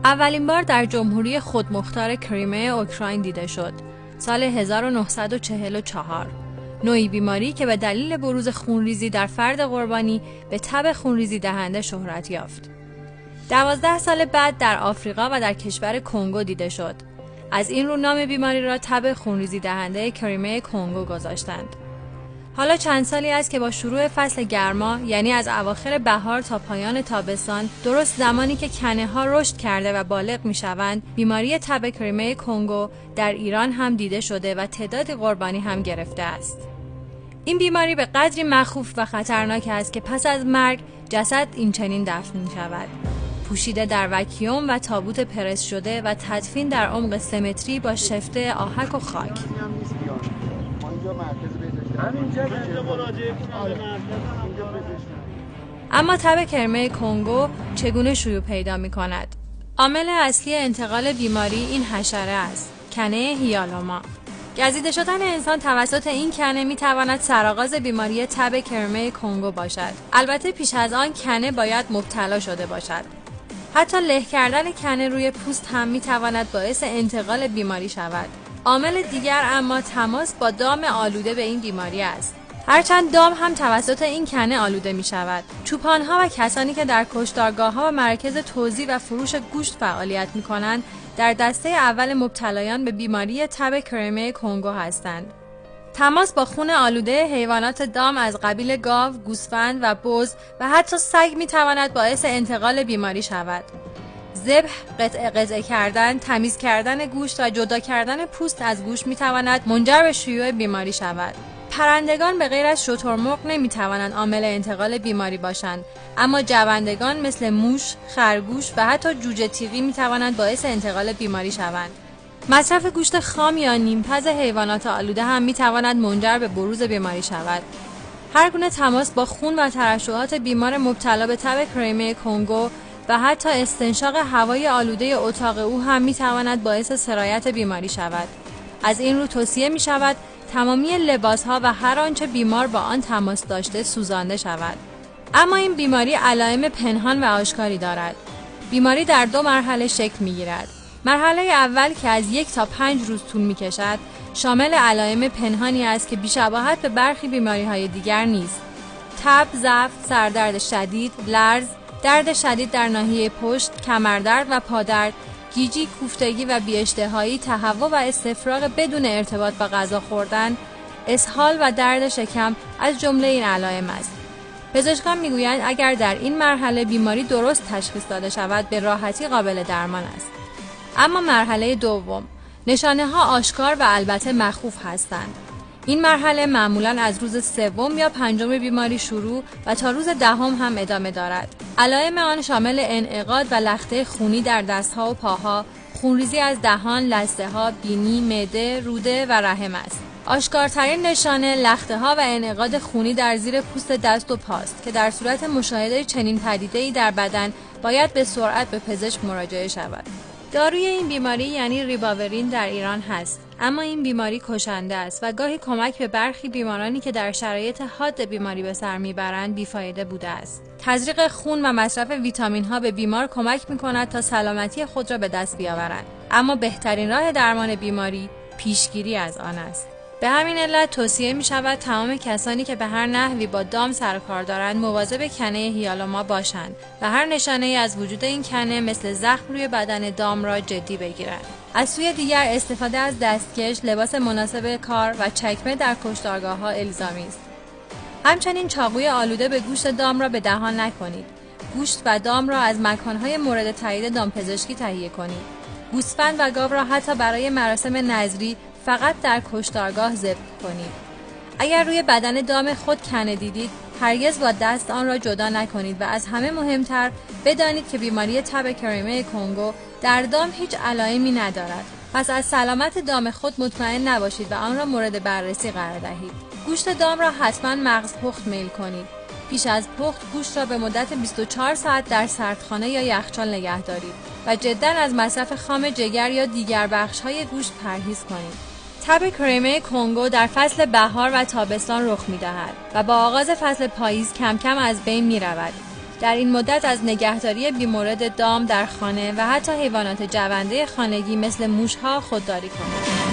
اولین بار در جمهوری خودمختار کریمه اوکراین دیده شد. سال 1944. نوعی بیماری که به دلیل بروز خونریزی در فرد قربانی به تب خونریزی دهنده شهرت یافت. 12 سال بعد در آفریقا و در کشور کنگو دیده شد. از این رو نام بیماری را تب خونریزی دهنده کریمه کنگو گذاشتند. حالا چند سالی است که با شروع فصل گرما، یعنی از اواخر بهار تا پایان تابستان، درست زمانی که کنه ها رشد کرده و بالغ می شوند، بیماری تب کریمه کنگو در ایران هم دیده شده و تعدادی قربانی هم گرفته است. این بیماری به قدری مخوف و خطرناک است که پس از مرگ جسد این چنین دفن می شود، پوشیده در وکیوم و تابوت پرس شده و تدفین در عمق 3 متری با شفته آهک و خاک. اما تب کریمه کنگو چگونه شیوع پیدا می کند؟ عامل اصلی انتقال بیماری این حشره است، کنه هیالوما. گزیده شدن انسان توسط این کنه می تواند سرآغاز بیماری تب کریمه کنگو باشد. البته پیش از آن کنه باید مبتلا شده باشد. حتی له کردن کنه روی پوست هم می تواند باعث انتقال بیماری شود. عامل دیگر اما تماس با دام آلوده به این بیماری است. هرچند دام هم توسط این کنه آلوده می شود. چوپانها و کسانی که در کشتارگاه‌ها و مراکز توزیع و فروش گوشت فعالیت می کنند در دسته اول مبتلایان به بیماری تب کریمه کنگو هستند. تماس با خون آلوده حیوانات دام از قبیل گاو، گوسفند و بز و حتی سگ می تواند باعث انتقال بیماری شود. ذبح، قطعه کردن، تمیز کردن گوشت و جدا کردن پوست از گوشت می تواند منجر به شیوع بیماری شود. پرندگان به غیر از شترمرغ نمی توانند عامل انتقال بیماری باشند، اما جوندگان مثل موش، خرگوش و حتی جوجه تیغی می توانند باعث انتقال بیماری شوند. مصرف گوشت خام یا نیمپز حیوانات آلوده هم می تواند منجر به بروز بیماری شود. هر گونه تماس با خون و ترشحات بیمار مبتلا به تب کریمه کنگو و حتی استنشاق هوای آلوده اتاق او هم می تواند باعث سرایت بیماری شود. از این رو توصیه می شود تمامی لباسها و هر آنچه بیمار با آن تماس داشته سوزانده شود. اما این بیماری علائم پنهان و آشکاری دارد. بیماری در 2 مرحله شکل می گیرد. مرحله اول که از 1 تا 5 روز طول می کشد، شامل علائم پنهانی است که بی‌شباهت به برخی بیماری‌های دیگر نیست. تب، ضعف، سردرد شدید، لرز، درد شدید در ناحیه پشت، کمردرد و پادرد، گیجی، کوفتگی و بی‌اشتهایی، تهوع و استفراغ بدون ارتباط با غذا خوردن، اسهال و درد شکم از جمله این علائم است. پزشکان میگویند اگر در این مرحله بیماری درست تشخیص داده شود به راحتی قابل درمان است. اما مرحله دوم، نشانه ها آشکار و البته مخوف هستند. این مرحله معمولاً از روز 3 یا 5 بیماری شروع و تا روز 10 هم ادامه دارد. علائم آن شامل انعقاد و لخته خونی در دستها و پاها، خونریزی از دهان، لثه‌ها، بینی، معده، روده و رحم است. آشکارترین نشانه لخته‌ها و انعقاد خونی در زیر پوست دست و پاست که در صورت مشاهده چنین پدیده‌ای در بدن باید به سرعت به پزشک مراجعه شود. داروی این بیماری یعنی ریباورین در ایران هست، اما این بیماری کشنده است و گاهی کمک به برخی بیمارانی که در شرایط حاد بیماری به سر میبرند بیفایده بوده است. تزریق خون و مصرف ویتامین ها به بیمار کمک میکند تا سلامتی خود را به دست بیاورند، اما بهترین راه درمان بیماری پیشگیری از آن است. به همین علت توصیه می شود تمام کسانی که به هر نحوی با دام سر و کار دارند مواظب کنه هیالوما باشند و هر نشانه ای از وجود این کنه مثل زخم روی بدن دام را جدی بگیرند. از سوی دیگر استفاده از دستکش، لباس مناسب کار و چکمه در کشتارگاه‌ها الزامی است. همچنین چاقوی آلوده به گوشت دام را به دهان نکنید. گوشت و دام را از مکان‌های مورد تایید دامپزشکی تهیه کنید. گوسفند و گاو را حتی برای مراسم نذری فقط در کشتارگاه ذبح کنید. اگر روی بدن دام خود کنه دیدید، هرگز با دست آن را جدا نکنید و از همه مهمتر بدانید که بیماری تب کریمه کنگو در دام هیچ علائمی ندارد. پس از سلامت دام خود مطمئن نباشید و آن را مورد بررسی قرار دهید. گوشت دام را حتما مغز پخت میل کنید. پیش از پخت گوشت را به مدت 24 ساعت در سردخانه یا یخچال نگه دارید و جداً از مصرف خام جگر یا دیگر بخش‌های گوشت پرهیز کنید. تب کریمه کنگو در فصل بهار و تابستان رخ می‌دهد و با آغاز فصل پاییز کم کم از بین می‌رود. در این مدت از نگهداری بیمورد دام در خانه و حتی حیوانات جونده خانگی مثل موشها خودداری کنید.